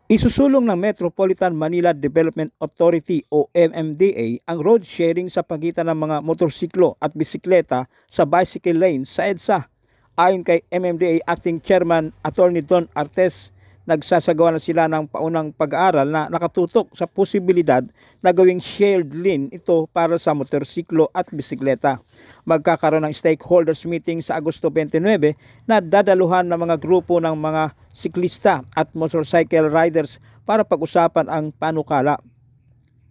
Isusulong ng Metropolitan Manila Development Authority o MMDA ang road sharing sa pagitan ng mga motorsiklo at bisikleta sa bicycle lane sa EDSA. Ayon kay MMDA Acting Chairman Attorney Don Artes, nagsasagawa na sila ng paunang pag-aaral na nakatutok sa posibilidad na gawing shared lane ito para sa motorsiklo at bisikleta. Magkakaroon ng stakeholders meeting sa Agosto 29 na dadaluhan ng mga grupo ng mga siklista at motorcycle riders para pag-usapan ang panukala.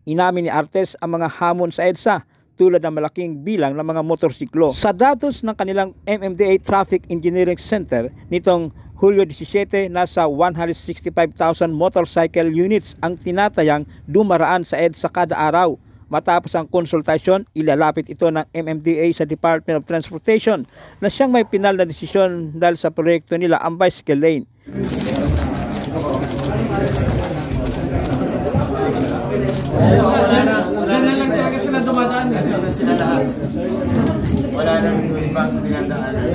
Inamin ni Artes ang mga hamon sa EDSA tulad ng malaking bilang ng mga motorsiklo. Sa datos ng kanilang MMDA Traffic Engineering Center nitong Hulyo 17, nasa 165,000 motorcycle units ang tinatayang dumaraan sa EDSA kada araw. Matapos ang konsultasyon, ilalapit ito ng MMDA sa Department of Transportation na siyang may pinal na desisyon dahil sa proyekto nila ang bicycle lane. Wala na lang talaga sila dumadaan. Sila lahat. Wala nang ibang dinadaanan.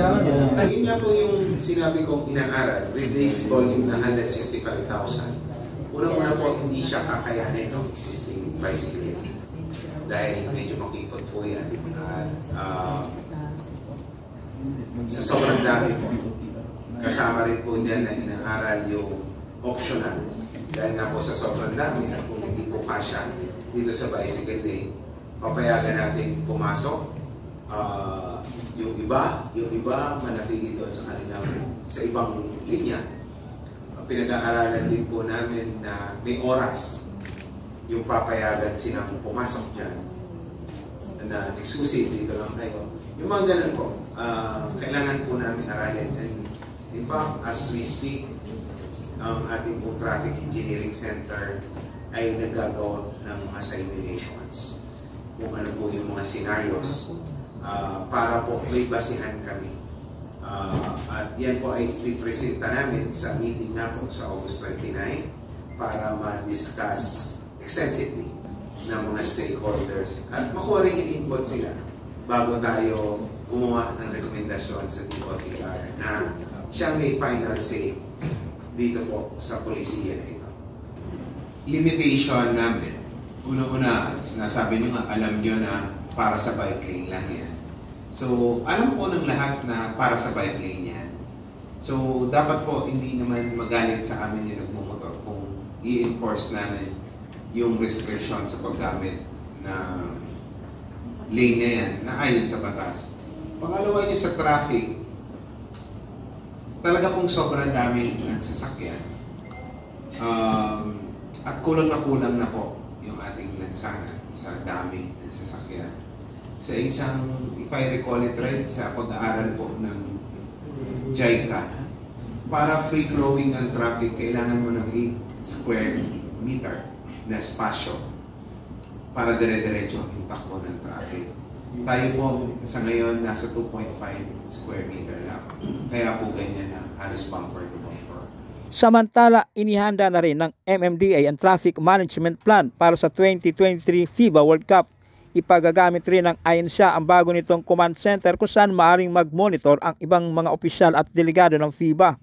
Yun nga po yung sinabi kong inaaral with this volume na 165,000. Unang-una po, hindi siya kakayanin ng existing bicycle lane. Dahil medyo makipot po yan. At sa sobrang dami po, kasama rin po dyan na inaaral yung optional. Dahil nga po sa sobrang dami at kung hindi po kasya dito sa bicycle lane, papayagan natin pumasok. Yung iba manatili doon sa kanilang sa ibang linya. Pinag-aaralan din po namin na may oras yung papayagan silang pumasok dyan na exclusive dito lang kayo. Yung mga ganun po, kailangan po namin aralin. And in fact, as we speak, ang ating po Traffic Engineering Center ay nagagawa ng mga simulations. Kung ano po yung mga scenarios para po may basihan kami. At yan po ay ipresenta namin sa meeting na po sa August 29 para ma-discuss extensively ng mga stakeholders at makuha rin yung input sila bago tayo gumawa ng rekomendasyon sa DOTR na siya may final say dito po sa polisiya na ito. Limitation namin. Una-una, sinasabi nyo nga, alam nyo na para sa bike lane lang yan. So, alam po ng lahat na para sa bike lane yan. So, dapat po hindi naman magalit sa amin yung nagmumotor kung i-enforce namin yung restriction sa paggamit na lane na yan na ayon sa batas. Pangalawa nyo sa traffic, talaga pong sobrang dami ng sasakyan. At kulang na po yung ating lansangan sa dami ng sasakyan. Sa isang, if I recall it right, sa pag-aaral po ng JICA, para free-flowing ang traffic, kailangan mo ng 8 square meter na espasyo para dire-diretso yung takbo ng traffic. Tayo po sa ngayon nasa 2.5 square meter lang. Kaya po ganyan na halos bumper to bumper. Samantala, inihanda na rin ng MMDA ang Traffic Management Plan para sa 2023 FIBA World Cup. Ipagagamit rin ng AENSA ang bago nitong command center kung saan maaring mag-monitor ang ibang mga opisyal at delegado ng FIBA.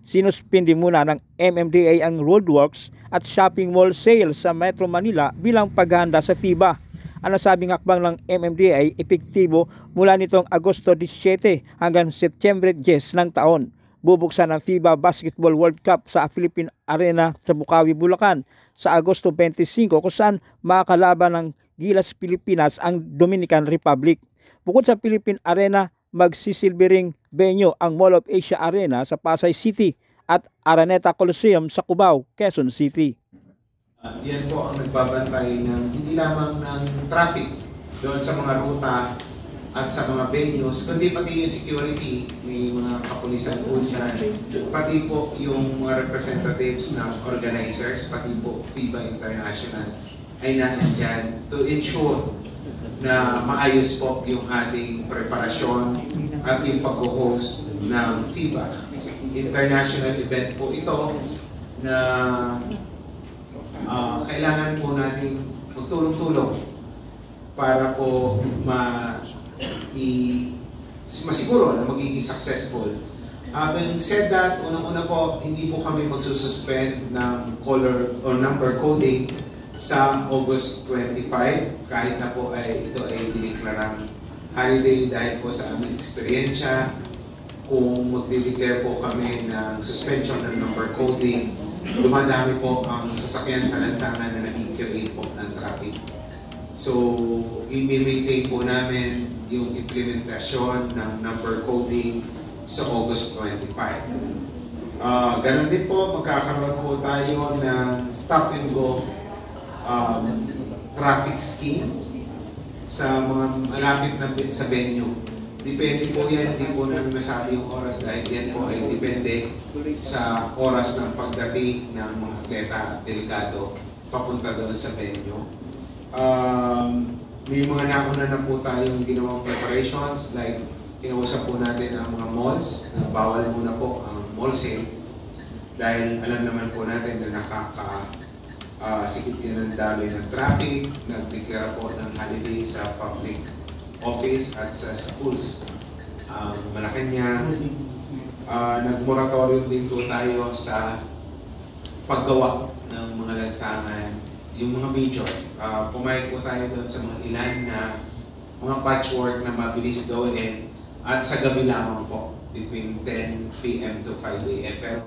Sinuspindi muna ng MMDA ang roadworks at shopping mall sales sa Metro Manila bilang paghahanda sa FIBA. Ang nasabing hakbang ng MMDA ay epektibo mula nitong Agosto 17 hanggang September 10 ng taon. Bubuksan ang FIBA Basketball World Cup sa Philippine Arena sa Bukawi, Bulacan sa Agosto 25 kung saan makakalaban ng Gilas Pilipinas ang Dominican Republic. Bukod sa Philippine Arena, magsisilbering venue ang Mall of Asia Arena sa Pasay City at Araneta Coliseum sa Cubao, Quezon City. Yan po ang nagbabantay ng hindi lamang ng traffic doon sa mga ruta at sa mga venues, kundi pati yung security, may mga kapulisan po dyan, pati po yung mga representatives ng organizers, pati po FIBA International ay nandiyan to ensure na maayos po yung ating preparasyon at yung pag-host ng FIBA. International event po ito na kailangan po natin magtulong-tulong para po masiguro na magiging successful Having said that, unang-una po, hindi po kami magsususpend ng color or number coding sa August 25 kahit na po ito ay diniklarang holiday dahil po sa aming eksperyensya. Kung magdi-declare po kami ng suspension ng number coding, dumadami po ang sasakyan sa lansangan na nag-create po ng traffic. So, i-maintain po namin yung implementasyon ng number coding sa August 25. Ganon din po, magkakaroon po tayo ng stop and go traffic scheme sa mga malapit na sa venue. Depende po yan, hindi po namin masabi yung oras dahil yan po ay depende sa oras ng pagdating ng mga atleta at delegado papunta doon sa venue. May mga nauna na po tayong ginawang preparations like kinausap po natin ang mga malls na bawal muna po ang mall sale dahil alam naman po natin na sikip yan ng dami ng traffic, nagdeklara po ng holiday sa public office at sa schools. Malacanang, nag-moratorium din po tayo sa paggawa ng mga lansangan, yung mga major. Pumayag po tayo doon sa mga ilan na mga patchwork na mabilis gawin at sa gabi lamang po, between 10 p.m. to 5 a.m. Pero